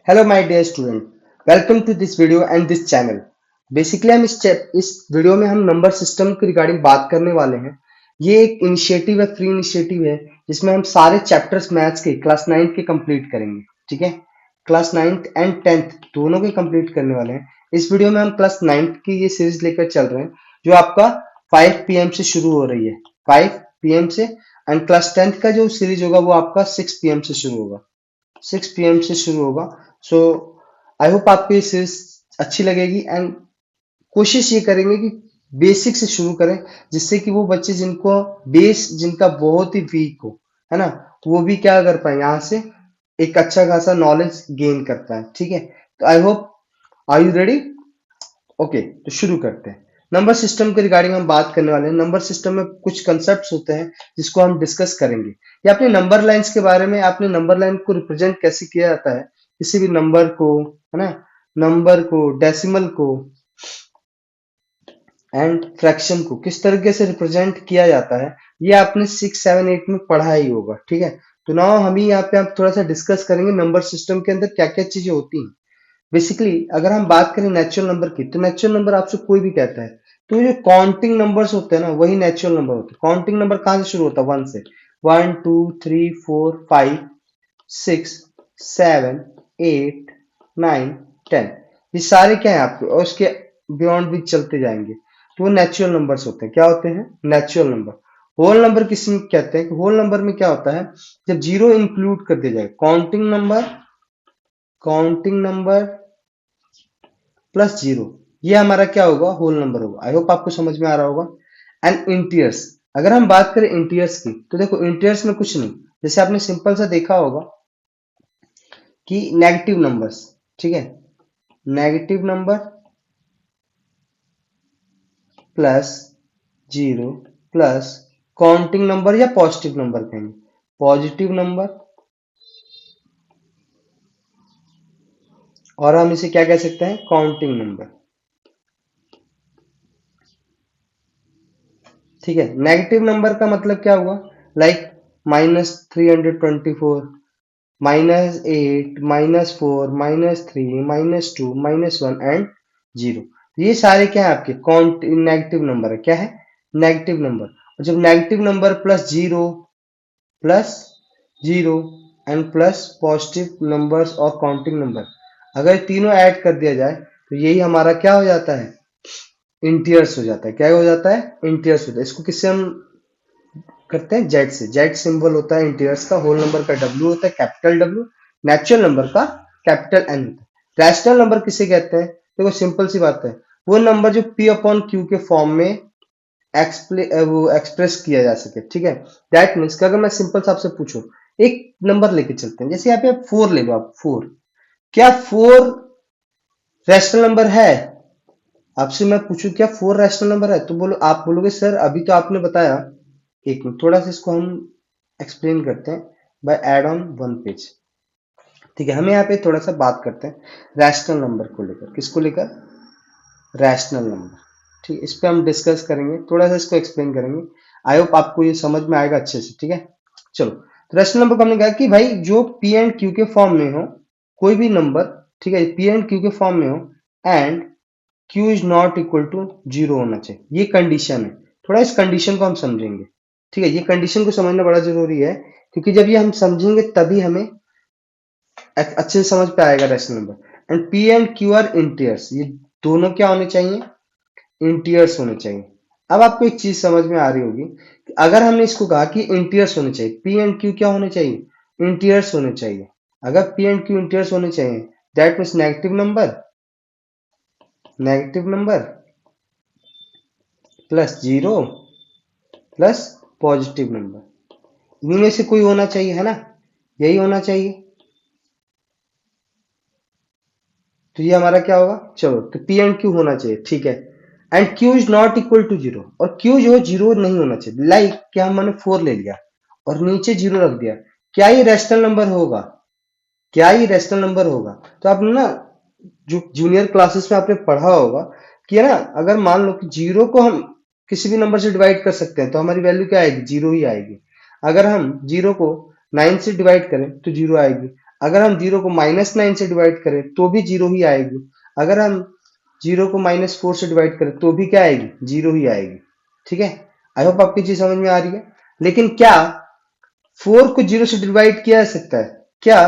Hello my dear student, welcome to this video and this channel. Basically हम इस video में हम number system के रिगार्डिंग बात करने वाले हैं। ये एक इनिशिएटिव है, फ्री इनिशिएटिव है, जिसमें हम सारे चैप्टर्स मैथ्स के क्लास 9 के कंप्लीट करेंगे। ठीक है, क्लास 9th एंड 10th दोनों के कंप्लीट करने वाले हैं। इस वीडियो में हम क्लास 9th की ये सीरीज लेकर चल रहे हैं, जो आपका 5 PM से शुरू हो रही है, 5 PM से। एंड क्लास 10th का जो सीरीज होगा वो आपका 6 PM से शुरू होगा, 6 PM से शुरू होगा। सो आई होप आपको ये सीरीज अच्छी लगेगी। एंड कोशिश ये करेंगे कि बेसिक से शुरू करें, जिससे कि वो बच्चे जिनको बेस जिनका बहुत ही वीक हो, है ना, वो भी क्या कर पाए, यहाँ से एक अच्छा खासा नॉलेज गेन कर पाए। ठीक है, तो I hope, are you ready? Okay, तो शुरू करते हैं। नंबर सिस्टम के रिगार्डिंग हम बात करने वाले हैं। नंबर सिस्टम में कुछ कंसेप्ट होते हैं जिसको हम डिस्कस करेंगे। या अपने नंबर लाइंस के बारे में, आपने नंबर लाइन को रिप्रेजेंट कैसे किया जाता है, किसी भी नंबर को, है ना, नंबर को, डेसिमल को एंड फ्रैक्शन को किस तरीके से रिप्रेजेंट किया जाता है, ये आपने 6, 7, 8 में पढ़ा ही होगा। ठीक है, तो नाउ हम ही यहाँ पे आप थोड़ा सा डिस्कस करेंगे नंबर सिस्टम के अंदर क्या क्या चीजें होती हैं। बेसिकली अगर हम बात करें नेचुरल नंबर की, तो नेचुरल नंबर आपसे कोई भी कहता है, तो जो काउंटिंग नंबर्स होते हैं ना, वही नेचुरल नंबर होते हैं। काउंटिंग नंबर कहाँ से शुरू होता है? 1 से। 1, 2, 3, 4, 5, 6, 7, 8, 9, 10, ये सारे क्या है आपके, और उसके बियॉन्ड भी चलते जाएंगे, तो वो नेचुरल नंबर्स होते हैं। क्या होते हैं? Natural number. होल नंबर किसी में कहते हैं कि होल नंबर में क्या होता है, जब जीरो इंक्लूड कर दिया जाए। काउंटिंग नंबर प्लस जीरो, ये हमारा क्या होगा? होल नंबर होगा। आई होप आपको समझ में आ रहा होगा। एंड इंटीजर्स, अगर हम बात करें इंटीजर्स की, तो देखो इंटीजर्स में कुछ नहीं, जैसे आपने सिंपल सा देखा होगा कि नेगेटिव नंबर्स। ठीक है, negative number plus zero plus counting number, या पॉजिटिव नंबर कहेंगे, पॉजिटिव नंबर, और हम इसे क्या कह सकते हैं? Counting number. ठीक है, नेगेटिव नंबर का मतलब क्या हुआ? Like -324, -8, -4, -3, -2, -1 and zero. ये सारे क्या है आपके? काउंट नेगेटिव नंबर है। क्या है? Negative number. और जब negative number plus zero and plus positive numbers और काउंटिंग नंबर, अगर तीनों ऐड कर दिया जाए, तो यही हमारा क्या हो जाता है? इंटीजर्स हो जाता है। क्या हो जाता है? इंटीजर्स होता है। इसको किससे हम करते हैं? जेड से। जेड सिंबल होता है इंटीजर्स का। होल नंबर का डब्ल्यू होता है, कैपिटल डब्ल्यू। नेचुरल नंबर का कैपिटल एन होता है। रैशनल नंबर किसे कहते हैं? देखो सिंपल सी बात है, वो नंबर जो पी अपॉन क्यू के फॉर्म में वो एक्सप्रेस किया जा सके। ठीक है, दैट मीन्स अगर मैं सिंपल से आपसे पूछूं, एक नंबर लेके चलते हैं, जैसे यहाँ पे फोर ले लो आप। फोर, क्या फोर रैशनल नंबर है? आपसे मैं पूछूं क्या फोर रैशनल नंबर है, तो बोलो, आप बोलोगे सर अभी तो आपने बताया। एक मिनट, थोड़ा सा इसको हम एक्सप्लेन करते हैं by add on one page. ठीक है, हमें यहाँ पे थोड़ा सा बात करते हैं रैशनल नंबर को लेकर। किसको लेकर? Rational number. ठीक है, इस पे हम डिस्कस करेंगे, थोड़ा सा इसको एक्सप्लेन करेंगे। आई होप आपको ये समझ में आएगा अच्छे से। ठीक है, चलो। तो रैशनल नंबर को हमने कहा कि भाई जो पी एंड क्यू के फॉर्म में हो, कोई भी नंबर, ठीक है, पी एंड क्यू के फॉर्म में हो, and Q is not equal to zero होना चाहिए, ये कंडीशन है। थोड़ा इस कंडीशन को हम समझेंगे। ठीक है, ये कंडीशन को समझना बड़ा जरूरी है, क्योंकि जब ये हम समझेंगे तभी हमें अच्छे से समझ पे आएगा rational number. And P and Q are integers, ये दोनों क्या होने चाहिए? इंटीजर्स होने चाहिए। अब आपको एक चीज समझ में आ रही होगी कि अगर हमने इसको कहा कि इंटीजर्स होने चाहिए, पी एंड क्यू क्या होने चाहिए? इंटीजर्स होने चाहिए। अगर पी एंड क्यू इंटीजर्स होने चाहिए, that means negative number plus zero plus positive number, इनमें से कोई होना चाहिए, है ना, यही होना चाहिए। तो ये हमारा क्या होगा? चलो, तो पी एंड क्यू होना चाहिए। ठीक है, and Q is not equal to zero, और क्यू जो जीरो नहीं होना चाहिए। लाइक क्या, मैंने फोर ले लिया और नीचे जीरो रख दिया, क्या ये रैशनल नंबर होगा? क्या ये रैशनल नंबर होगा? तो आपने ना, जो जूनियर क्लासेस में आपने पढ़ा होगा कि, है ना, अगर मान लो कि जीरो को हम किसी भी नंबर से डिवाइड कर सकते हैं, तो हमारी वैल्यू क्या आएगी? जीरो ही आएगी। अगर हम जीरो को 9 से डिवाइड करें तो जीरो आएगी। अगर हम 0 को -9 से डिवाइड करें तो भी 0 ही आएगी। अगर हम 0 को -4 से डिवाइड करें तो भी क्या आएगी, 0 ही आएगी। ठीक है, आई होप आपकी चीज समझ में आ रही है। लेकिन क्या 4 को 0 से डिवाइड किया जा सकता है? क्या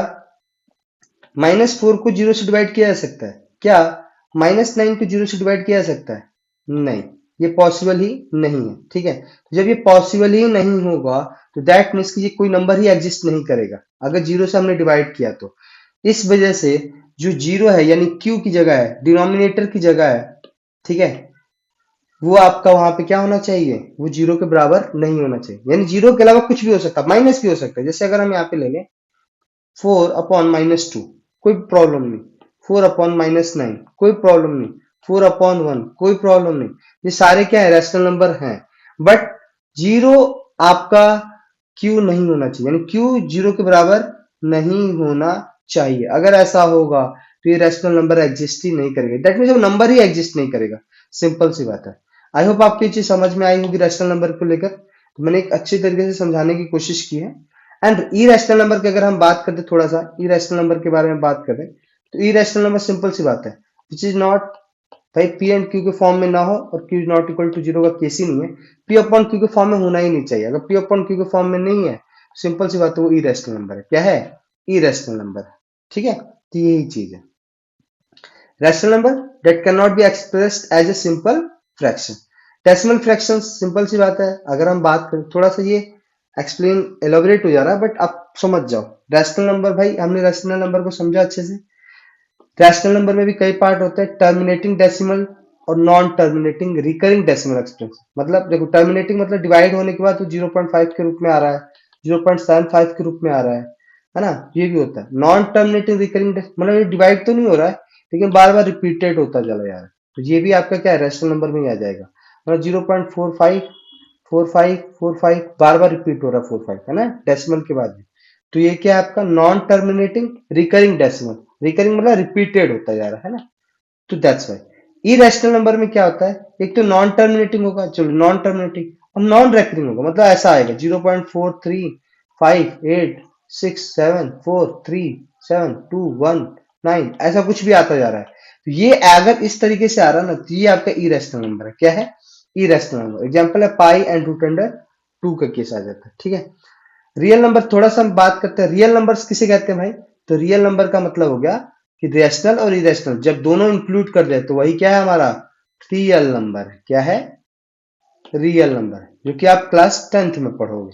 -4 को 0 से डिवाइड किया जा सकता है? क्या -9 को 0 से डिवाइड किया जा सकता है? नहीं, ये पॉसिबल ही नहीं है। ठीक है, तो जब ये पॉसिबल ही नहीं होगा तो दैट मीन्स कि ये कोई नंबर ही एग्जिस्ट नहीं करेगा अगर 0 से हमने डिवाइड किया तो। इस वजह से जो 0 है यानी q की जगह है, डिनोमिनेटर की जगह है, ठीक है, वो आपका वहां पे क्या होना चाहिए, वो 0 के बराबर नहीं होना चाहिए। यानी 0 के अलावा कुछ भी हो सकता है, माइनस भी हो सकता है। जैसे अगर हम यहाँ पे ले लें 4/-2, कोई प्रॉब्लम नहीं। 4/-9, कोई प्रॉब्लम नहीं। 4/1, कोई प्रॉब्लम नहीं। ये सारे क्या है, रैशनल नंबर हैं। बट 0 आपका क्यू नहीं होना चाहिए, यानी क्यू 0 के बराबर नहीं होना चाहिए। अगर ऐसा होगा तो ये रैशनल नंबर एग्जिस्ट ही नहीं करेगा। दैट मीन्स वो नंबर ही एग्जिस्ट नहीं करेगा। सिंपल सी बात है। आई होप आपकी चीज समझ में आई होगी रैशनल नंबर को लेकर। तो मैंने एक अच्छी तरीके से समझाने की कोशिश की है। एंड इरेशनल नंबर की अगर हम बात करते, थोड़ा सा इरेशनल नंबर के बारे में बात करें, तो इरेशनल नंबर सिंपल सी बात है, विच इज नॉट, भाई पी एंड क्यू के फॉर्म में ना हो और Q is not equal to 0 का केस ही नहीं है। पी अपॉन क्यू के फॉर्म में होना ही नहीं चाहिए। अगर पी अपॉन क्यू के फॉर्म में नहीं है, सिंपल सी बात है, वो इरेशनल नंबर है। क्या है, इरेशनल नंबर है। ठीक है, तो यही चीज है rational number that can not be expressed as a simple fraction. Decimal fraction simple सी बात है। अगर हम बात करें, थोड़ा सा ये एक्सप्लेन एलोबरेट हो जा रहा है बट आप समझ जाओ। रैशनल नंबर, भाई हमने रैशनल नंबर को समझा अच्छे से। रैशनल नंबर में भी कई पार्ट होते हैं, टर्मिनेटिंग डेसिमल और non terminating recurring decimal expression. मतलब देखो, टर्मिनेटिंग मतलब डिवाइड होने के बाद तो 0.5 के रूप में आ रहा है, 0.75 के रूप में आ रहा है ना, ये भी होता है। नॉन टर्मिनेटिंग रिकरिंग मतलब ये डिवाइड तो नहीं हो रहा है लेकिन बार बार रिपीटेड होता चला जा रहा है, तो ये भी आपका क्या है, रैशनल नंबर में ही आ जाएगा। मतलब 0.45 4545 बार बार रिपीट हो रहा है, 45 है ना, डेसिमल के बाद भी। तो ये क्या है आपका non terminating recurring decimal. Recurring मतलब रिपीटेड होता जा रहा है ना, तो दैट्स वाई। इरेशनल नंबर में क्या होता है, एक तो नॉन टर्मिनेटिंग होगा, चलो नॉन टर्मिनेटिंग, और नॉन रेकरिंग होगा। मतलब ऐसा आएगा 0.435867437219, ऐसा कुछ भी आता जा रहा है। तो ये अगर इस तरीके से आ रहा है ना, तो ये आपका इरेशनल नंबर है। क्या है, इरेशनल नंबर। एग्जाम्पल है पाई एंड रूट अंडर 2 का केस आ जाता है। ठीक है, रियल नंबर थोड़ा सा हम बात करते हैं। रियल नंबर्स किसे कहते हैं भाई, तो रियल नंबर का मतलब हो गया कि रेशनल और इरेशनल जब दोनों इंक्लूड कर जाए तो वही क्या है हमारा, रियल नंबर है। क्या है, रियल नंबर है, जो कि आप क्लास 10th में पढ़ोगे।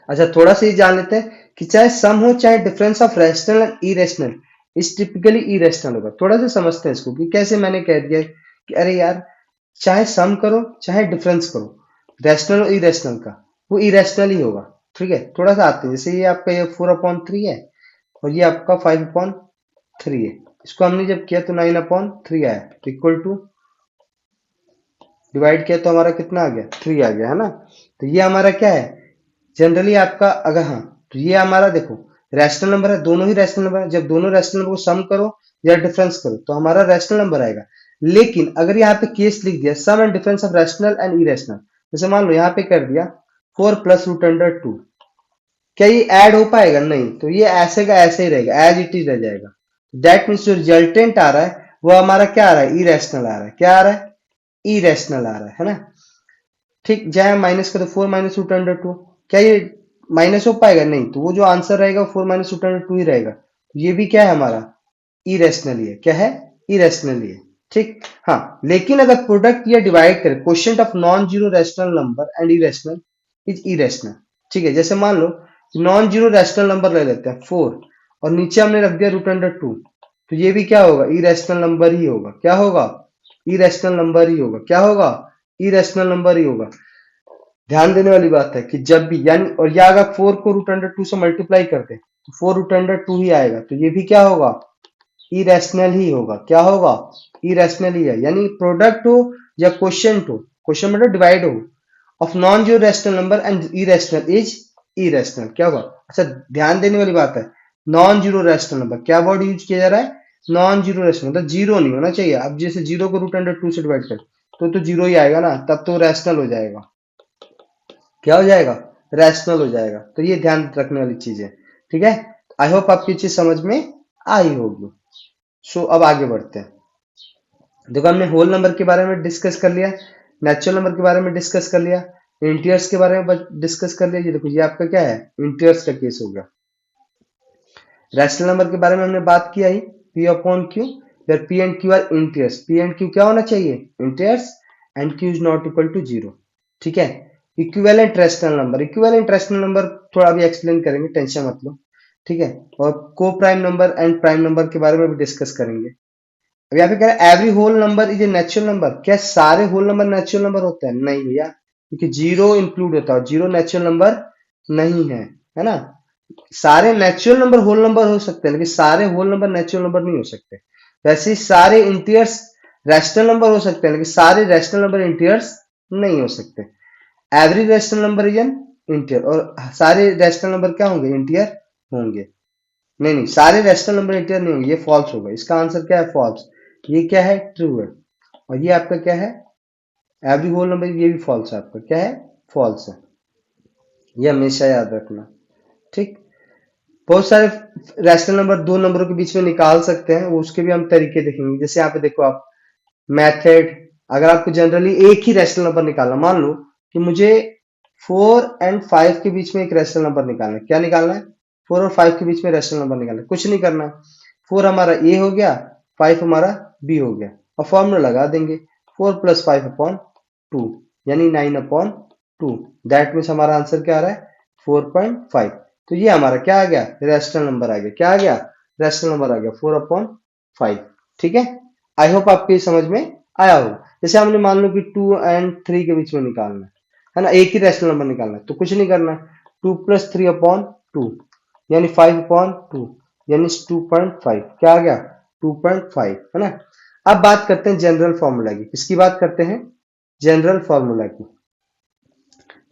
अच्छा, थोड़ा सा ये जान लेते हैं कि चाहे सम हो चाहे difference of rational and irrational is typically irrational होगा। थोड़ा सा समझते हैं इसको कि कैसे मैंने कह दिया कि अरे यार, चाहे सम करो चाहे डिफरेंस करो, रैशनल और इरेशनल का, वो इरेशनल ही होगा। ठीक है, थोड़ा सा आते हैं। जैसे ये आपका ये 4/3 है और ये आपका 5/3 है। इसको हमने जब किया तो 9/3 आया, इक्वल टू डिवाइड किया तो हमारा कितना आ गया, 3 आ गया, है ना। तो ये हमारा क्या है, जनरली आपका, अगर हाँ, तो ये हमारा देखो रैशनल नंबर है, दोनों ही रैशनल नंबर है। जब दोनों रैशनल नंबर को सम करो या डिफरेंस करो तो हमारा रैशनल नंबर आएगा। लेकिन अगर यहाँ पे केस लिख दिया sum and difference of rational and irrational, जैसे मान लो यहाँ पे कर दिया 4 + √2, क्या ये ऐड हो पाएगा, नहीं। तो ये ऐसे का ऐसे ही रहेगा, एज इट इज रह जाएगा। दैट मीन्स जो रिजल्टेंट आ रहा है वो हमारा क्या आ रहा है, इरेशनल आ रहा है। क्या आ रहा है, इरेशनल आ रहा है ना। ठीक, जहां माइनस का तो 4 - √2, क्या ये माइनस हो पाएगा, नहीं। तो वो जो आंसर रहेगा 4 - √2 ही रहेगा। तो ये भी क्या है हमारा, इरेशनल ही है। क्या है, इरेशनल ही है। ठीक, हाँ, लेकिन अगर प्रोडक्ट या डिवाइड करें question of non zero rational number and irrational is irrational. ठीक है, जैसे मान लो नॉन जीरो रैशनल नंबर ले लेते हैं 4 और नीचे हमने रख दिया √2, तो ये भी क्या होगा, इरेशनल नंबर ही होगा। क्या होगा, इरेशनल नंबर ही होगा। क्या होगा, इरेशनल नंबर ही होगा। ध्यान देने वाली बात है कि जब भी, यानी, और या अगर 4 को √2 से मल्टीप्लाई करते हैं तो 4 √2 ही आएगा। तो ये भी क्या होगा, इरेशनल ही होगा। क्या होगा, इरेशनल ही है। यानी प्रोडक्ट हो या क्वेश्चन हो, क्वेश्चन मतलब डिवाइड हो, of non zero rational number and irrational is irrational. क्या होगा, अच्छा ध्यान देने वाली बात है, नॉन जीरो रैशनल नंबर, क्या वर्ड यूज किया जा रहा है, नॉन जीरो रैशनल, मतलब जीरो नहीं होना चाहिए। अब जैसे 0 को √2 से डिवाइड कर तो जीरो ही आएगा ना, तब तो रैशनल हो जाएगा। क्या हो जाएगा, रैशनल हो जाएगा। तो ये ध्यान रखने वाली चीज है। ठीक है, आई होप आपकी चीज समझ में आई होगी। सो अब आगे बढ़ते हैं। देखो हमने होल नंबर के बारे में डिस्कस कर लिया, नेचुरल नंबर के बारे में डिस्कस कर लिया, इंटीजर्स के बारे में डिस्कस कर लिया। ये देखो ये आपका क्या है, इंटीजर्स का केस हो गया। रैशनल नंबर के बारे में हमने बात किया ही, P upon Q, where P and Q are integers. P and Q क्या होना चाहिए, integers, and Q is not equal to zero. ठीक है। Equivalent rational number, equivalent rational number थोड़ा भी एक्सप्लेन करेंगे, टेंशन मत लो। ठीक है। और को prime number and prime number के बारे में भी डिस्कस करेंगे। अब यहाँ पे कह रहा है every whole number is a natural number. क्या सारे होल नंबर नेचुरल नंबर होते हैं? नहीं भैया, क्योंकि जीरो इंक्लूड होता है, जीरो नेचुरल नंबर नहीं है ना। सारे नेचुरल नंबर होल नंबर हो सकते हैं, लेकिन सारे होल नंबर नेचुरल नंबर नहीं हो सकते। वैसे ही सारे इंटीजर्स रैशनल नंबर हो सकते हैं, लेकिन सारे रैशनल नंबर इंटीजर्स नहीं हो सकते। Every rational number is an integer, और सारे रैशनल नंबर क्या होंगे, इंटीजर होंगे। नहीं नहीं, सारे रैशनल नंबर इंटीजर नहीं होंगे, ये फॉल्स होगा। इसका आंसर क्या है, फॉल्स। ये क्या है, ट्रू है। और ये आपका क्या है, एवरी होल नंबर, ये भी फॉल्स है। आपका क्या है, फॉल्स है। ये हमेशा याद रखना। ठीक। बहुत सारे रैशनल नंबर दो नंबरों के बीच में निकाल सकते हैं, वो उसके भी हम तरीके देखेंगे। जैसे यहाँ पे देखो आप, मेथड, अगर आपको जनरली एक ही रैशनल नंबर निकालना, मान लो कि मुझे 4 और 5 के बीच में एक रैशनल नंबर निकालना है। क्या निकालना है, 4 और 5 के बीच में रैशनल नंबर निकालना है। कुछ नहीं करना है, 4 हमारा ए हो गया, 5 हमारा बी हो गया, और फॉर्मूला लगा देंगे 4 + 5/2, यानी 9/2। दैट मीन्स हमारा आंसर क्या आ रहा है, 4.5। तो ये हमारा क्या आ गया, रैशनल नंबर आ गया। क्या आ गया, रैशनल नंबर आ गया 4/5। ठीक है। आई होप आपकी समझ में आया हो। जैसे हमने मान लो कि 2 और 3 के बीच में निकालना है ना, एक ही रैशनल नंबर निकालना है, तो कुछ नहीं करना है, 2 + 3/2, यानी 5/2, यानी 2.5। क्या आ गया, 2.5, है ना। अब बात करते हैं जनरल फॉर्मूला की। किसकी बात करते हैं, जनरल फॉर्मूला की।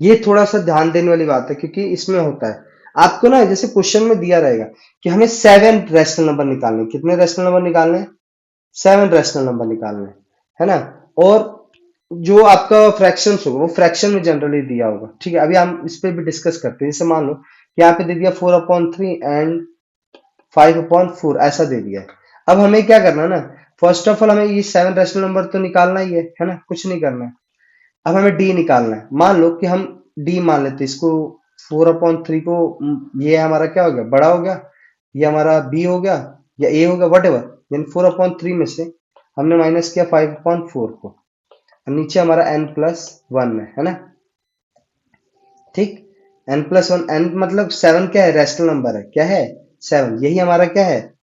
ये थोड़ा सा ध्यान देने वाली बात है, क्योंकि इसमें होता है आपको ना, जैसे क्वेश्चन में दिया रहेगा कि हमें 7 रैशनल नंबर निकालने हैं। कितने रैशनल नंबर निकालने हैं, 7 रैशनल नंबर निकालने हैं, है ना। और जो आपका फ्रैक्शन होगा वो फ्रैक्शन में जनरली दिया होगा। ठीक है। अभी हम इस पे भी डिस्कस करते हैं। जैसे मान लो यहाँ पे दे दिया 4/3 एंड 5/4, ऐसा दे दिया है। अब हमें क्या करना है ना, फर्स्ट ऑफ ऑल हमें ये 7 रैशनल नंबर तो निकालना ही है ना, कुछ नहीं करना है। अब हमें डी निकालना है। मान लो कि हम डी मान लेते हैं इसको, 4/3 को, ये हमारा क्या हो गया, बड़ा हो गया, ये हमारा बी हो गया या ए हो गया, वट एवर। यानी 4/3 में से हमने माइनस किया 5/4 को, और नीचे हमारा n+1 है ना। ठीक। n+1, n मतलब 7 क्या है, रैशनल नंबर है। क्या है, 7, यही हमारा क्या है,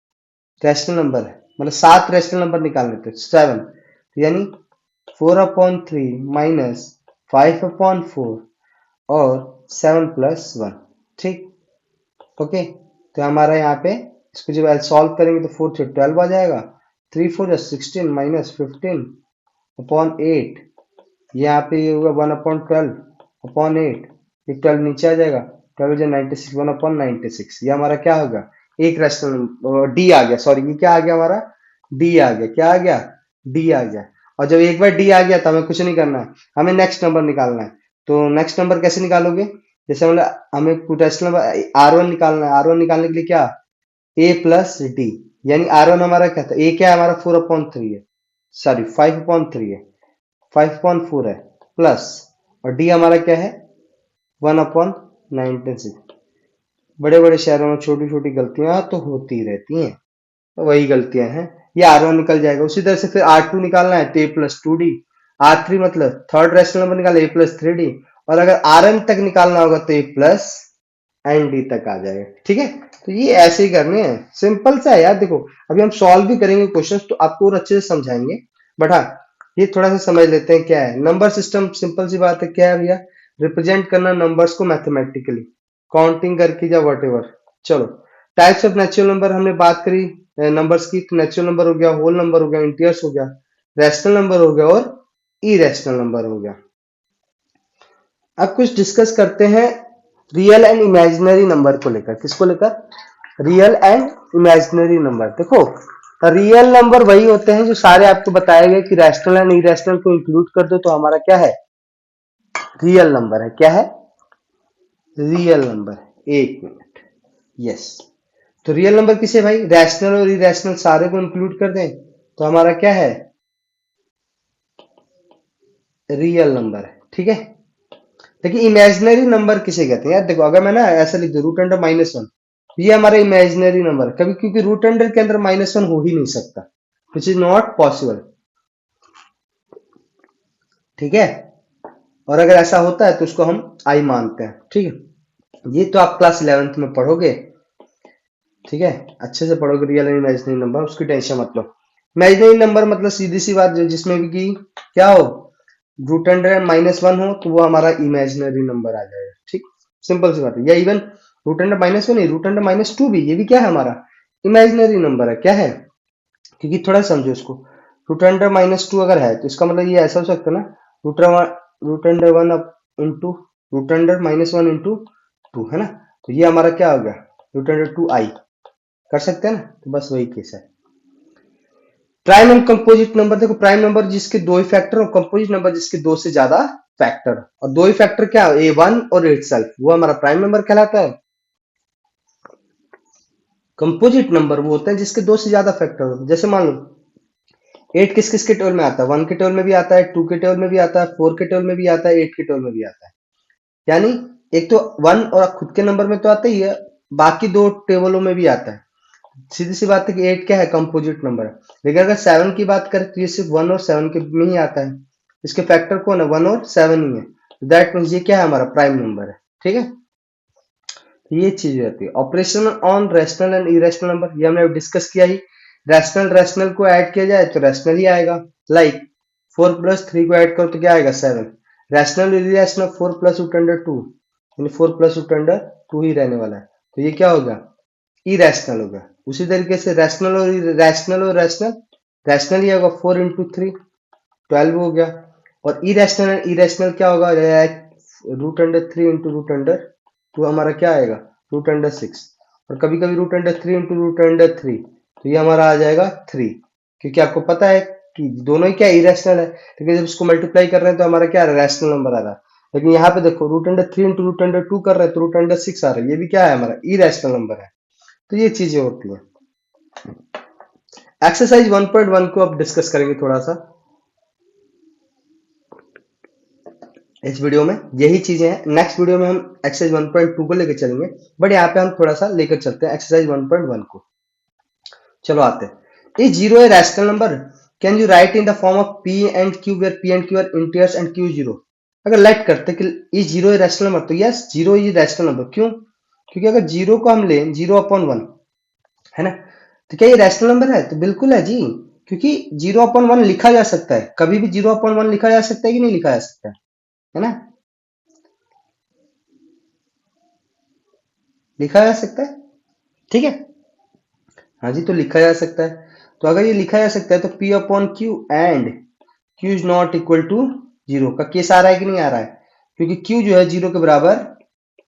रैशनल नंबर है। मतलब 7 रैशनल नंबर निकालने थे, 7। तो यानी 4/3 माइनस 5/4 और 7+1। ठीक। ओके। तो हमारा यहाँ पे इसको जब सॉल्व करेंगे तो 4 से 12 आ जाएगा, 3 4 16 माइनस 15/8। यहाँ पे ये होगा 1/12/8, ये 12 नीचे आ जाएगा, 12 96, 1/96। ये हमारा क्या होगा, एक रैशनल डी आ गया। सॉरी, ये क्या आ गया हमारा, डी आ गया। क्या आ गया, डी आ गया। और जब एक बार डी आ गया तो हमें कुछ नहीं करना है, हमें नेक्स्ट नंबर निकालना है। तो नेक्स्ट नंबर कैसे निकालोगे, जैसे मतलब हमें रैशनल नंबर R1 निकालना है। R1 निकालने के लिए क्या, A+D, यानी R1 हमारा क्या था, ए क्या है हमारा, 4/3 है, सॉरी 5/3 है, 5/4 है, प्लस, और डी हमारा क्या है, 1/96। बड़े बड़े शहरों में छोटी छोटी गलतियां तो होती रहती हैं, तो वही गलतियां हैं। ये R1 निकल जाएगा। उसी तरह से फिर R2 निकालना है तो A+2D, R3 मतलब थर्ड रैशनल नंबर निकालना, A+3D, और अगर Rn तक निकालना होगा तो A+ND तक आ जाएगा। ठीक है। तो ये ऐसे ही करने हैं, सिंपल सा है यार। देखो अभी हम सॉल्व भी करेंगे क्वेश्चंस तो आपको और अच्छे से समझाएंगे, बट हाँ ये थोड़ा सा समझ लेते हैं क्या है नंबर सिस्टम। सिंपल सी बात है, क्या है भैया, रिप्रेजेंट करना नंबर्स को मैथमेटिकली, काउंटिंग करके या वट एवर। चलो, टाइप्स ऑफ नेचुरल नंबर हमने बात करी नंबर्स की। नेचुरल नंबर हो गया, होल नंबर हो गया, इंटीजर्स हो गया, रैशनल नंबर हो गया, और इरेशनल नंबर हो गया। अब कुछ डिस्कस करते हैं रियल एंड इमेजिनरी नंबर को लेकर। किसको लेकर, रियल एंड इमेजिनरी नंबर। देखो रियल नंबर वही होते हैं जो सारे आपको बताए गए कि रैशनल एंड इरेशनल को इंक्लूड कर दो तो हमारा क्या है, रियल नंबर है। क्या है, रियल नंबर। एक मिनट, यस। तो रियल नंबर किसे भाई, रैशनल और इरेशनल सारे को इंक्लूड कर दें तो हमारा क्या है, रियल नंबर है। ठीक है, देखिए इमेजिनरी नंबर किसे कहते हैं यार, देखो अगर मैं ना ऐसा लिख दूं रूट अंडर -1, ये हमारा इमेजिनरी नंबर है कभी, क्योंकि रूट अंडर के अंदर -1 हो ही नहीं सकता, विच इज नॉट पॉसिबल। ठीक है, और अगर ऐसा होता है तो उसको हम आई मानते हैं। ठीक है, ये तो आप क्लास 11th में पढ़ोगे। ठीक है, अच्छे से पढ़ोगे रियल एंड इमेजिनरी नंबर, उसकी टेंशन मत लो। इमेजिनरी नंबर मतलब सीधी सी बात, जिसमें भी की क्या हो, रूट अंडर -1 हो तो वो हमारा इमेजिनरी नंबर आ जाएगा। ठीक, सिंपल सी बात है। या इवन रूट अंडर -1 नहीं, रूट अंडर -2 भी, ये भी क्या है हमारा इमेजिनरी नंबर है। क्या है, क्योंकि थोड़ा समझो इसको, रूट अंडर -2 अगर है तो इसका मतलब ये ऐसा हो सकता है ना, root under 1 up into root under -1 into 2 है ना, तो ये हमारा क्या हो गया, रूट अंडर 2i कर सकते हैं ना, तो बस वही केस है। प्राइम एंड कंपोजिट नंबर, देखो प्राइम नंबर जिसके दो ही फैक्टर और कंपोजिट नंबर जिसके दो से ज्यादा फैक्टर, और दो ही फैक्टर क्या ए वन और इट सेल्फ, वो हमारा प्राइम नंबर कहलाता है। कंपोजिट नंबर वो होता है जिसके दो से ज्यादा फैक्टर हो, जैसे मान लो 8 किस किस के टेबल में आता है, 1 के टेबल में भी आता है, 2 के टेबल में भी आता है, 4 के टेबल में भी आता है, 8 के टेबल में भी आता है। यानी एक तो 1 और खुद के नंबर में तो आता ही है, बाकी दो टेबलों में भी आता है। सीधी सी बात है कि 8 क्या है, कंपोजिट नंबर है। लेकिन अगर 7 की बात करें तो ये सिर्फ 1 और 7 के में ही आता है, इसके फैक्टर कौन है, 1 और 7 ही है। दैट मीन्स ये क्या है, हमारा प्राइम नंबर है। ठीक है, तो ये चीज रहती है। Operation on rational and irrational number, ये हमने डिस्कस किया ही। रैशनल रैशनल को ऐड किया जाए तो रैशनल ही आएगा, लाइक 4 + 3 को ऐड करो तो क्या आएगा, 7। रैशनल इरेशनल 4 + 2 यानी 4 + 2 ही रहने वाला है, तो ये क्या होगा, इरेशनल होगा। उसी तरीके से रैशनल और रैशनल और रैशनल, रैशनल ही होगा, 4 × 3 12 हो गया। और इरेशनल इरेशनल क्या होगा, √3 × √2 हमारा क्या आएगा, √6। और कभी कभी √3 × √3, तो ये हमारा आ जाएगा 3, क्योंकि आपको पता है कि दोनों ही क्या इरेशनल है, लेकिन जब इसको मल्टीप्लाई कर रहे हैं तो हमारा क्या रैशनल नंबर आ रहा है। लेकिन यहाँ पे देखो √3 × √2 कर रहे हैं तो √6 आ रहा है, ये भी क्या है, हमारा इरेशनल नंबर है। तो ये चीजें होती हैं। एक्सरसाइज 1.1 को अब डिस्कस करेंगे थोड़ा सा इस वीडियो में, यही चीजें हैं। नेक्स्ट वीडियो में हम एक्सरसाइज 1.2 को लेकर चलेंगे, बट यहाँ पे हम थोड़ा सा लेकर चलते हैं एक्सरसाइज 1.1 को। चलो आते हैं। Is zero a rational number, can you write in the form of P and Q, where P and Q are integers and Q zero. अगर लेट करते कि is zero a rational number, तो yes zero is rational number. क्यों, क्योंकि अगर zero को हम लें 0/1 है ना, तो क्या ये रैशनल नंबर है, तो बिल्कुल है जी, क्योंकि 0/1 लिखा जा सकता है, कभी भी 0/1 लिखा जा सकता है कि नहीं लिखा जा सकता है ना, लिखा जा सकता है। ठीक है, हाँ जी, तो लिखा जा सकता है। तो अगर ये लिखा जा सकता है तो P/Q and Q is not equal to 0 का केस आ रहा है कि नहीं आ रहा है, क्योंकि Q जो है 0 के बराबर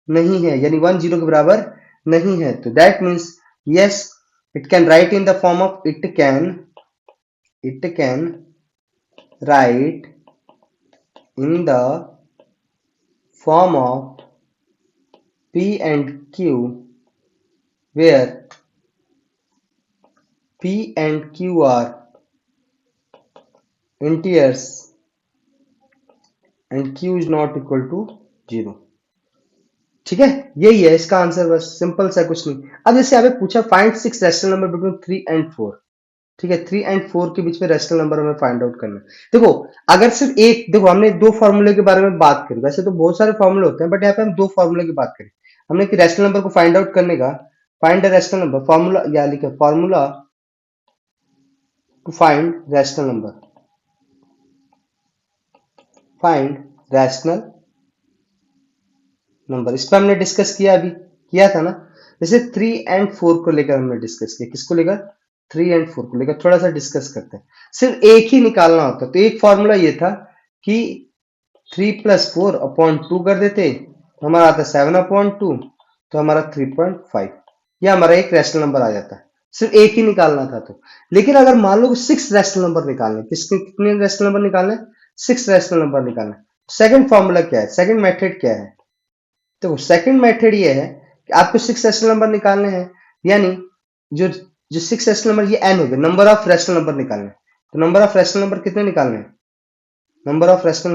नहीं है, यानी 1 0 के बराबर नहीं है। तो that means yes, it can write in the form of, it can write in the form of P and Q, where P and Q are integers and Q is not equal to 0। ठीक है, यही है इसका answer, बस simple सा, कुछ नहीं। अब जैसे आपने पूछा find 6 rational number between 3 and 4, ठीक है, 3 and 4 के बीच में रैशनल नंबर हमें फाइंड आउट करना है। देखो अगर सिर्फ एक, देखो हमने दो फॉर्मूले के बारे में बात करी, वैसे तो बहुत सारे फॉर्मूले होते हैं बट यहाँ पे हम दो फॉर्मूले की बात करें। हमने कि रैशनल नंबर को फाइंड आउट करने का, find the rational number, formula या लिखे formula to find rational number, find rational number, इस पर हमने डिस्कस किया, अभी किया था ना। जैसे 3 and 4 को लेकर हमने डिस्कस किया, किसको लेकर, 3 and 4 को लेकर थोड़ा सा डिस्कस करते हैं। सिर्फ एक ही निकालना होता, तो एक फॉर्मूला ये था कि 3 + 4/2 कर देते तो हमारा आता 7/2, तो हमारा 3.5, ये हमारा एक रैशनल नंबर आ जाता है। सिर्फ एक ही निकालना था तो। लेकिन अगर मान लो 6 रैशनल नंबर निकालने, किसके कितने रैशनल नंबर निकालने, 6 रैशनल नंबर निकालना, सेकंड फॉर्मूला क्या है, सेकंड मेथड क्या है, तो सेकंड मेथड ये है कि आपको 6 रैशनल नंबर निकालने हैं, यानी जो जो 6 रैशनल नंबर ये n हो गए, नंबर ऑफ रैशनल नंबर निकालने हैं। तो नंबर ऑफ रैशनल नंबर कितने निकालने हैं? नंबर ऑफ रैशनल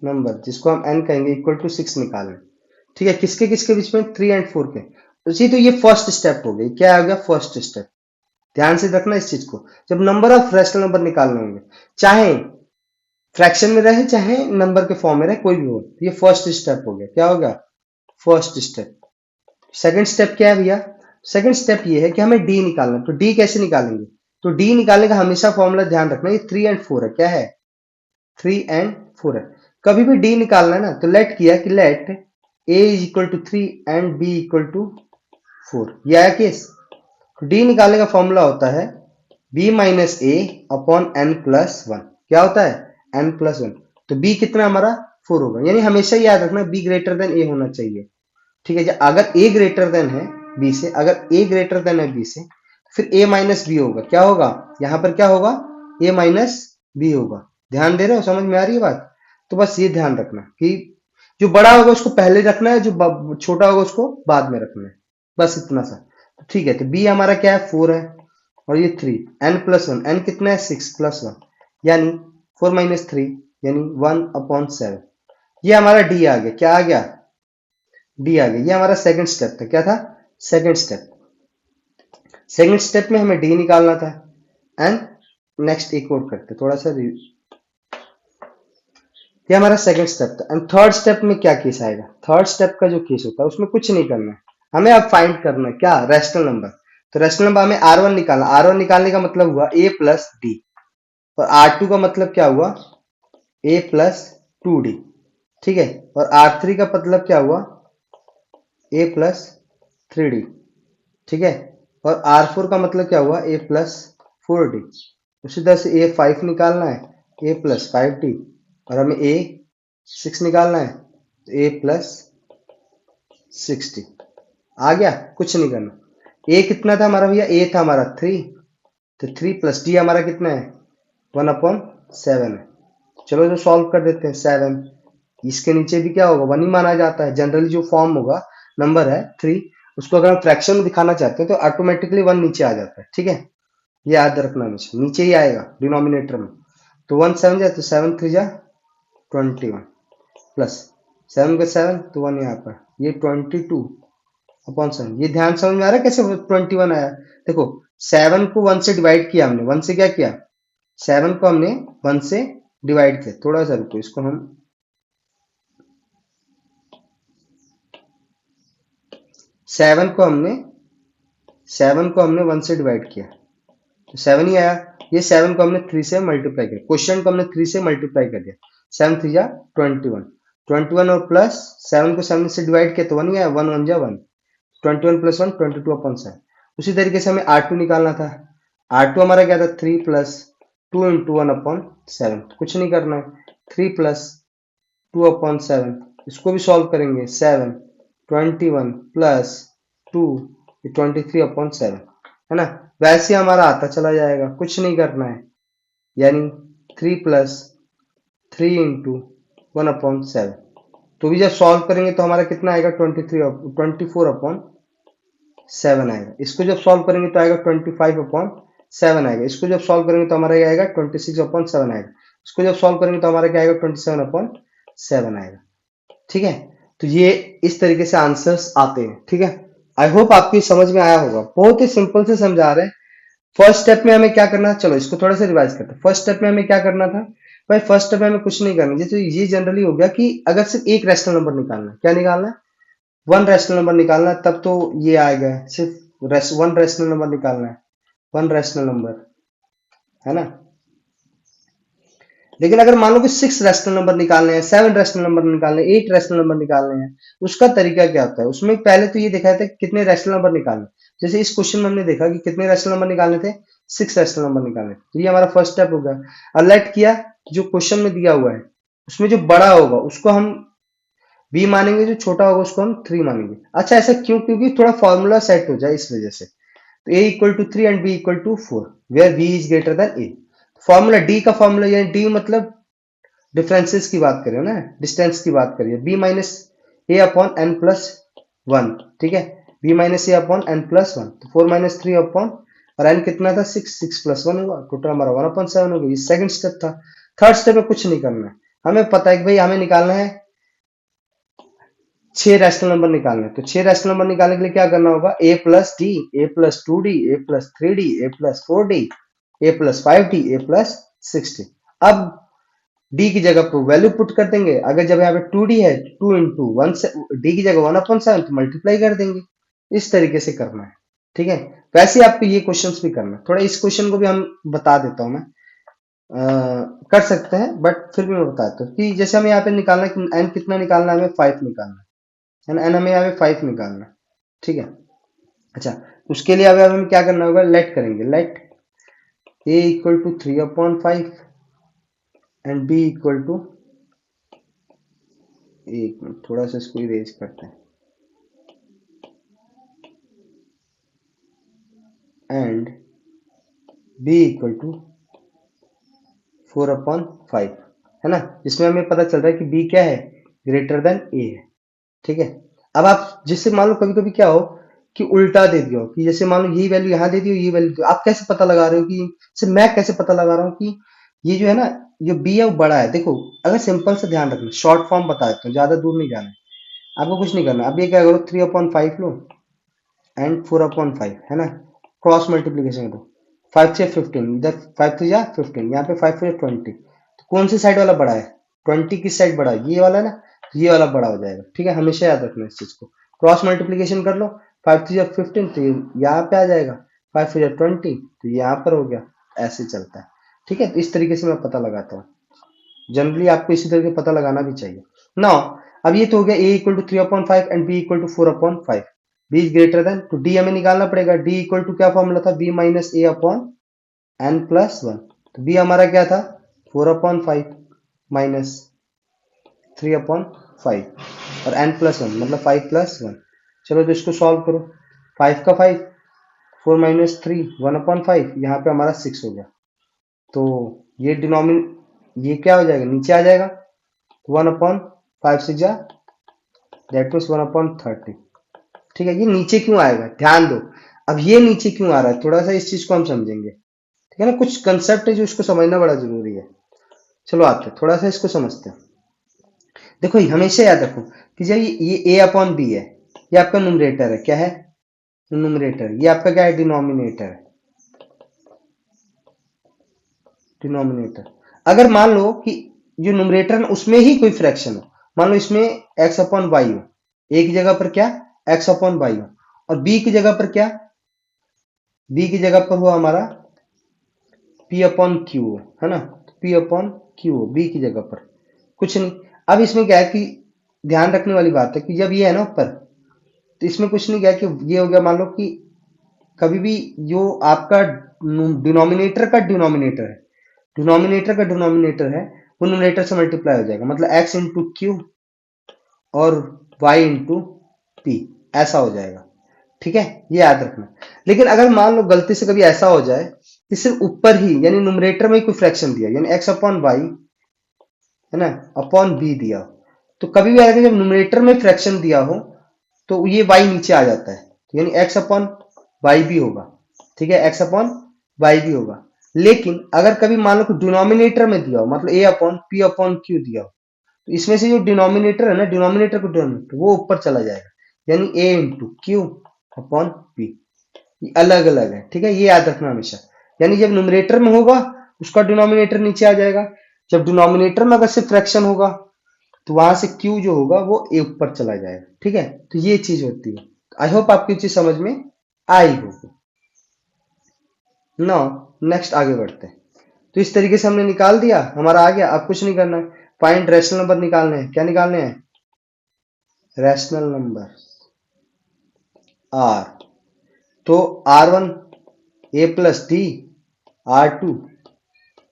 नंबर जिसको हम n कहेंगे इक्वल टू 6 निकालना है। ठीक है, किसके किसके बीच में? 3 एंड 4 के। तो जी, तो ये फर्स्ट स्टेप हो गई। क्या आ गया? First step. ध्यान से रखना इस चीज को, जब नंबर ऑफ रैशनल नंबर निकालने होंगे, चाहे फ्रैक्शन में रहे चाहे नंबर के फॉर्म में रहे, कोई भी हो, ये फर्स्ट स्टेप हो गया। क्या होगा? First step. सेकंड स्टेप क्या है भैया? सेकंड स्टेप ये है कि हमें डी निकालना है। तो डी कैसे निकालेंगे? तो डी निकालने का हमेशा फॉर्मूला ध्यान रखना, ये 3 एंड 4 है। क्या है? 3 एंड 4 है। कभी भी डी निकालना है ना, तो लेट किया कि let a is equal to 3 and b equal to 4, ये आया केस। डी निकालने का फॉर्मूला होता है b minus A upon N plus one. क्या होता है? n plus one. तो b कितना हमारा? 4 होगा। यानी हमेशा याद रखना b ग्रेटर देन a होना चाहिए। ठीक है, अगर a ग्रेटर देन है b से, अगर a ग्रेटर देन है b से, फिर a माइनस बी होगा। क्या होगा? यहां पर क्या होगा? a माइनस बी होगा। ध्यान दे रहे हो? समझ में आ रही है बात? तो बस ये ध्यान रखना कि जो बड़ा होगा उसको पहले रखना है, जो छोटा होगा उसको बाद में रखना है। बस इतना सा। तो ठीक है, तो b हमारा क्या है? 4 है, और ये 3, n प्लस वन। n कितना है? 6 प्लस वन, यानी 4 माइनस 3, यानी 1/7। ये हमारा d आ गया। क्या आ गया? d आ गया। ये हमारा सेकंड स्टेप था। क्या था? Second step. सेकंड स्टेप में हमें d निकालना था। एंड नेक्स्ट एक और करते, थोड़ा सा ये हमारा सेकंड स्टेप था। एंड थर्ड स्टेप में क्या केस आएगा? थर्ड स्टेप का जो केस होता है उसमें कुछ नहीं करना है, हमें अब फाइंड करना है क्या? Rational number. तो रैशनल नंबर हमें R1 निकालना। R1 निकालने का मतलब हुआ a प्लस डी, और R2 का मतलब क्या हुआ? a plus 2d। ठीक है, और R3 का मतलब क्या हुआ? a plus 3d। ठीक है, और R4 का मतलब क्या हुआ? a plus 4d। उसी तरह से a5 निकालना है, a प्लस 5d, और हमें a6 निकालना है, तो a प्लस 60। आ गया? कुछ नहीं करना। a कितना था हमारा भैया? a था हमारा 3, तो 3 प्लस d हमारा कितना है? 1/7 है। चलो जो सॉल्व कर देते हैं। 7, इसके नीचे भी क्या होगा? 1 ही माना जाता है। जनरली जो फॉर्म होगा, नंबर है 3, उसको अगर हम फ्रैक्शन में दिखाना चाहते हैं तो ऑटोमेटिकली 1 नीचे आ जाता है। ठीक है, ये याद रखना, हमेशा नीचे ही आएगा डिनोमिनेटर में। तो 1 7 जाए तो 7 3 जा 21, प्लस 7 का 7, तो 1 यहाँ पर, ये 22/7। ये ध्यान समझ में आ रहा है कैसे 21 आया? देखो, 7 को 1 से डिवाइड किया हमने। 1 से क्या किया? 7 को हमने 1 से डिवाइड किया। थोड़ा सा रुको, इसको हम 7 को हमने 1 से डिवाइड किया, तो 7 ही आया। ये 7 को हमने 3 से मल्टीप्लाई किया, क्वेश्चन को हमने 3 से मल्टीप्लाई कर दिया। 7 3 जा 21, 21 और प्लस 7 को 7 से डिवाइड किया तो 1 ही आया। 1 1 जा 1, 21 प्लस 1 22/7। उसी तरीके से हमें R2 निकालना था। R2 हमारा क्या था? 3 प्लस 2 इंटू 1/7। कुछ नहीं करना है, 3 प्लस 2/7, इसको भी सॉल्व करेंगे। 7 21 प्लस 2, 23/7, है ना? वैसे हमारा आता चला जाएगा, कुछ नहीं करना है। यानी 3 प्लस 3 इंटू 1/7। तो भी जब सॉल्व करेंगे तो हमारा कितना आएगा? 24/7 आएगा। इसको जब सॉल्व करेंगे तो आएगा 25/7 आएगा। इसको जब सॉल्व करेंगे तो हमारा ये आएगा 26/7 आएगा। इसको जब सॉल्व करेंगे तो हमारा क्या आएगा? 27/7 आएगा। ठीक है, तो ये इस तरीके से आंसर्स आते हैं। ठीक है, आई होप आपकी समझ में आया होगा। बहुत ही सिंपल से समझा रहे हैं। फर्स्ट स्टेप में हमें क्या करना था? चलो इसको थोड़ा सा रिवाइज करते हैं। फर्स्ट स्टेप में हमें क्या करना था भाई? फर्स्ट स्टेप में हमें कुछ नहीं करना। जैसे ये जनरली हो गया कि अगर सिर्फ एक रैशनल नंबर निकालना है, क्या निकालना है? 1 रैशनल नंबर निकालना है, तब तो ये आएगा। सिर्फ 1 रैशनल नंबर निकालना है, 1 रैशनल नंबर, है ना? लेकिन अगर मान लो कि 6 रैशनल नंबर निकालने हैं, 7 रैशनल नंबर निकालने हैं, 8 रैशनल नंबर निकालने हैं, उसका तरीका क्या होता है? उसमें पहले तो ये देखा था कितने रैशनल नंबर निकालने। जैसे इस क्वेश्चन में हमने देखा कि कितने रैशनल नंबर निकालने थे? 6 रैशनल नंबर निकालने थे। तो ये हमारा फर्स्ट स्टेप हो गया। और लेट किया, जो क्वेश्चन में दिया हुआ है उसमें जो बड़ा होगा उसको हम b मानेंगे, जो छोटा होगा उसको हम 3 मानेंगे। अच्छा, ऐसा क्यों? क्योंकि थोड़ा फॉर्मूला सेट हो जाए, इस वजह से। तो a equal to 3 and b equal to 4, where b is greater than a। Formula d का फॉर्मूला, यानी d मतलब डिफरेंसेस की बात करें ना, डिस्टेंस की बात करिए। b minus A upon N plus one, ठीक है, B minus A upon N plus one, तो 4 माइनस थ्री अपॉन, और एन कितना था 6, 6 प्लस वन हुआ, टोटल हमारा 1/7 हो गया। ये सेकंड स्टेप था। थर्ड स्टेप में कुछ नहीं करना है, हमें पता है कि भाई हमें निकालना है 6 रैशनल नंबर निकालने हैं। तो 6 रैशनल नंबर निकालने के लिए क्या करना होगा, ए प्लस डी, ए प्लस टू डी, ए प्लस थ्री डी, ए प्लस फोर डी, ए प्लस फाइव डी, ए प्लस सिक्स डी। अब डी की जगह पर वैल्यू पुट कर देंगे। अगर जब यहाँ पे टू डी है, टू इंटू वन से डी की जगह 1/7 तो मल्टीप्लाई कर देंगे। इस तरीके से करना है, ठीक है। वैसे ही आपको ये क्वेश्चंस भी करना है। थोड़ा इस क्वेश्चन को भी हम बता देता हूं मैं, कर सकते हैं बट फिर भी मैं बता देता हूँ कि जैसे हमें यहाँ पे निकालना है, एन कितना निकालना है, हमें 5 निकालना है, एन हमें यहाँ पे 5 निकालना है, ठीक है। अच्छा, उसके लिए अब हमें क्या करना होगा, लेट करेंगे, let A equal to 3/5 and B equal to, एक मिनट थोड़ा सा इसको इरेज करते हैं, एंड बी इक्वल टू 4/5, है ना, जिसमें हमें पता चल रहा है कि बी क्या है, ग्रेटर देन ए है, ठीक है। अब आप जिससे मान लो कभी कभी क्या हो कि उल्टा दे दिया हो, कि जैसे मान लो यही वैल्यू यहाँ दे दी हो, ये वैल्यू, आप कैसे पता लगा रहे हो कि, जैसे मैं कैसे पता लगा रहा हूँ कि ये जो है ना, जो बी है वो बड़ा है। देखो, अगर सिंपल से ध्यान रखना, शॉर्ट फॉर्म बता देता हूँ, ज्यादा दूर नहीं जाना है, आपको कुछ नहीं करना। अब ये क्या करो, 3/5 लो एंड 4/5, है ना, क्रॉस मल्टीप्लीकेशन करो, 5 से 15, इधर 5 से जा 15, यहाँ पे 5 से 20, तो कौन सी साइड वाला बड़ा है, 20 किस साइड बड़ा है, ये वाला ना, ये वाला बड़ा हो जाएगा, ठीक है। हमेशा याद रखना इस चीज को। क्रॉस मल्टीप्लीकेशन कर लो, 5 से 15 तो ये यहाँ पे आ जाएगा, 5 से 20 तो यहाँ पर हो गया, ऐसे चलता है, ठीक है। तो इस तरीके से मैं पता लगाता हूँ, जनरली आपको इसी तरीके पता लगाना भी चाहिए ना। अब ये तो हो गया A equal to 3/5 and B equal to 4/5, B is greater than, तो डी हमें निकालना पड़ेगा। डी इक्वल टू क्या फॉर्मूला था, B minus A upon N plus one, तो बी हमारा क्या था 4/5 माइनस 3/5 और एन प्लस वन मतलब 5 प्लस वन। चलो तो इसको सॉल्व करो, 5 का 5, 4 माइनस 3, 1/5, यहाँ पे हमारा 6 हो गया। तो ये ये क्या हो जाएगा, नीचे आ जाएगा, 1/5 से जा, दैट मीन्स 1/30, ठीक है। ये नीचे क्यों आएगा, ध्यान दो, अब ये नीचे क्यों आ रहा है, थोड़ा सा इस चीज को हम समझेंगे, ठीक है ना। कुछ कंसेप्ट है जो इसको समझना बड़ा जरूरी है। चलो आते हैं थोड़ा सा इसको समझते हैं। देखो हमेशा याद रखो कि जब ये ए अपॉन बी है, ये आपका न्यूमरेटर है, क्या है, न्यूमरेटर, ये आपका क्या है, डिनोमिनेटर है, डिनोमिनेटर। अगर मान लो कि जो न्यूमरेटर है उसमें ही कोई फ्रैक्शन हो, मान लो इसमें एक्स अपॉन वाई हो, ए की जगह पर क्या, एक्स अपॉन वाई हो, और बी की जगह पर क्या, बी की जगह पर हुआ हमारा पी अपॉन क्यू हो, है ना, पी अपॉन क्यू हो बी की जगह पर, कुछ नहीं। अब इसमें क्या है कि ध्यान रखने वाली बात है कि जब ये है ना ऊपर, तो इसमें कुछ नहीं क्या कि ये हो गया, मान लो कि कभी भी जो आपका डिनोमिनेटर का डिनोमिनेटर है, डिनोमिनेटर का डिनोमिनेटर है, वो न्यूमरेटर से मल्टीप्लाई हो जाएगा, मतलब एक्स इंटू क्यू और वाई इंटू पी, ऐसा हो जाएगा, ठीक है, ये याद रखना। लेकिन अगर मान लो गलती से कभी ऐसा हो जाए कि सिर्फ ऊपर ही यानी न्यूमरेटर में ही कोई फ्रैक्शन दिया, यानी एक्स अपॉन वाई, है ना, अपॉन बी दिया हो, तो कभी भी अगर जब न्यूमरेटर में फ्रैक्शन दिया हो तो ये वाई नीचे आ जाता है, यानी एक्स अपॉन वाई भी होगा, ठीक है, एक्स अपॉन वाई भी होगा। लेकिन अगर कभी मान लो कि डिनोमिनेटर में दिया हो, मतलब ए अपॉन पी अपॉन क्यू दिया हो, तो इसमें से जो डिनोमिनेटर है ना, डिनोमिनेटर को डिनोमिनेटर वो ऊपर चला जाएगा, यानी ए इंटू क्यू अपॉन पी, ये अलग अलग है, ठीक है, ये याद रखना हमेशा। यानी जब न्यूमरेटर में होगा उसका डिनोमिनेटर नीचे आ जाएगा, जब डिनोमिनेटर में अगर से फ्रैक्शन होगा तो वहां से क्यू जो होगा वो ए ऊपर चला जाएगा, ठीक है। तो ये चीज होती है। आई होप आपकी चीज समझ में आई होगी। नाउ नेक्स्ट आगे बढ़ते हैं। तो इस तरीके से हमने निकाल दिया, हमारा आ गया। अब कुछ नहीं करना है, फाइंड रैशनल नंबर निकालने हैं। क्या निकालने हैं, रैशनल नंबर आर। तो R1 A plus D, R2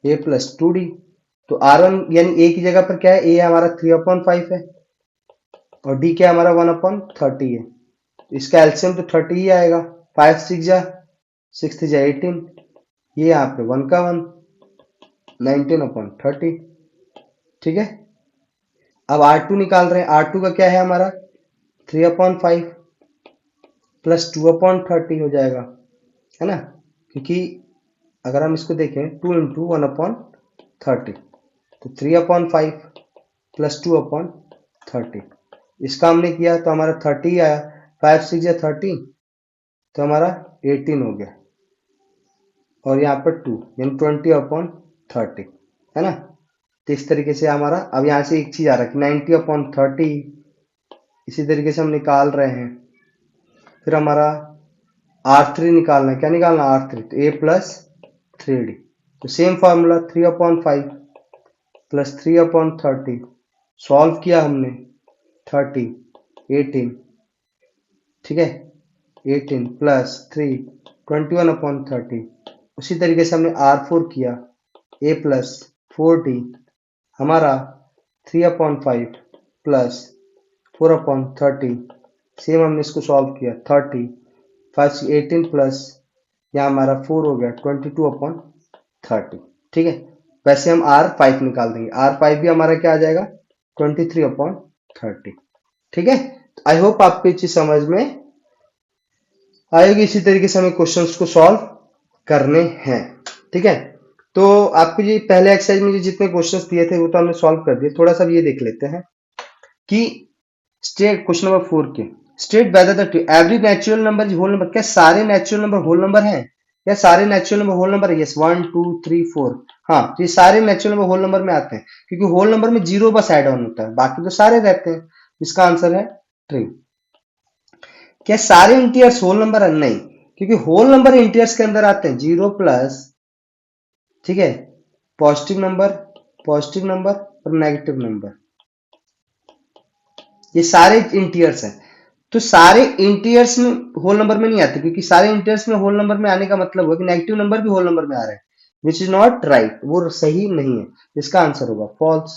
A plus two D. तो R1 यानी ए की जगह पर क्या है, ए हमारा 3/5 है और डी क्या हमारा 1/30 है। इसका एलसीएम तो 30 ही आएगा, 5 6 जा 6 जा 18, ये यहाँ पे 1 का 1, 19/30, ठीक है। अब R2 निकाल रहे हैं, R2 का क्या है हमारा 3/5 प्लस 2/30 हो जाएगा, है ना, क्योंकि अगर हम इसको देखें 2 इंटू 1/30, तो 3/5 प्लस 2/30, इसका हमने किया तो हमारा 30 आया, 5 6 या 30, तो हमारा 18 हो गया, और यहाँ पर 2 यानी 20/30, है ना। तो इस तरीके से हमारा, अब यहाँ से एक चीज आ रहा है कि 90/30, इसी तरीके से हम निकाल रहे हैं। फिर हमारा R3 निकालना है, क्या निकालना R3, तो A प्लस 3D, तो सेम फार्मूला 3/5 प्लस 3/30, सॉल्व किया हमने, 30 18, ठीक है, 18 प्लस 3 21/30, उसी तरीके से हमने R4 किया, A प्लस 4D, हमारा 3/5 प्लस 4/30, सेम हमने इसको सॉल्व किया, 30 5 18 प्लस यहाँ हमारा 4 हो गया, 22/30, ठीक है। वैसे हम R5 निकाल देंगे, R5 भी हमारा क्या आ जाएगा, 23/30, ठीक है। आई होप आपको ये चीज समझ में आएगी। इसी तरीके से हमें क्वेश्चंस को सॉल्व करने हैं, ठीक है। तो आपको ये पहले एक्सरसाइज में जितने क्वेश्चंस दिए थे वो तो हमने सॉल्व कर दिए। थोड़ा सा ये देख लेते हैं कि स्टेट क्वेश्चन नंबर 4 के, state whether the every natural number is whole number, क्या सारे नेचुरल नंबर होल नंबर हैं, क्या सारे नेचुरल नंबर होल नंबर है, यस 1 2 3 4, हाँ, ये सारे नेचुरल नंबर होल नंबर में आते हैं, क्योंकि होल नंबर में जीरो बस ऐड ऑन होता है, बाकी तो सारे रहते हैं। इसका आंसर है ट्रू। क्या सारे इंटीजर्स होल नंबर है, नहीं, क्योंकि होल नंबर इंटीजर्स के अंदर आते हैं 0 प्लस, ठीक है, पॉजिटिव नंबर और नेगेटिव नंबर, ये सारे इंटीजर्स हैं। तो सारे इंटीजर्स में होल नंबर में नहीं आते, क्योंकि सारे इंटीजर्स में होल नंबर में आने का मतलब हुआ कि नेगेटिव नंबर भी होल नंबर में आ रहे हैं, विच इज नॉट राइट, वो सही नहीं है। इसका आंसर होगा false,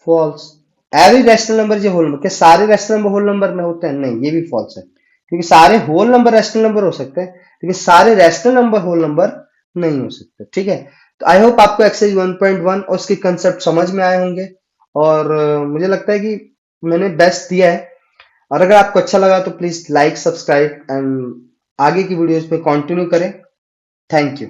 false. Every rational number जो होल नंबर, क्या सारे रैशनल नंबर होल नंबर में होते हैं, नहीं, ये भी फॉल्स है, क्योंकि सारे होल नंबर रैशनल नंबर हो सकते हैं, लेकिन सारे रैशनल नंबर होल नंबर नहीं हो सकते, ठीक है। तो आई होप आपको एक्सरसाइज 1.1 और उसके कंसेप्ट समझ में आए होंगे, और मुझे लगता है कि मैंने बेस्ट दिया है। और अगर आपको अच्छा लगा तो प्लीज लाइक सब्सक्राइब एंड आगे की वीडियोस में कंटिन्यू करें। Thank you.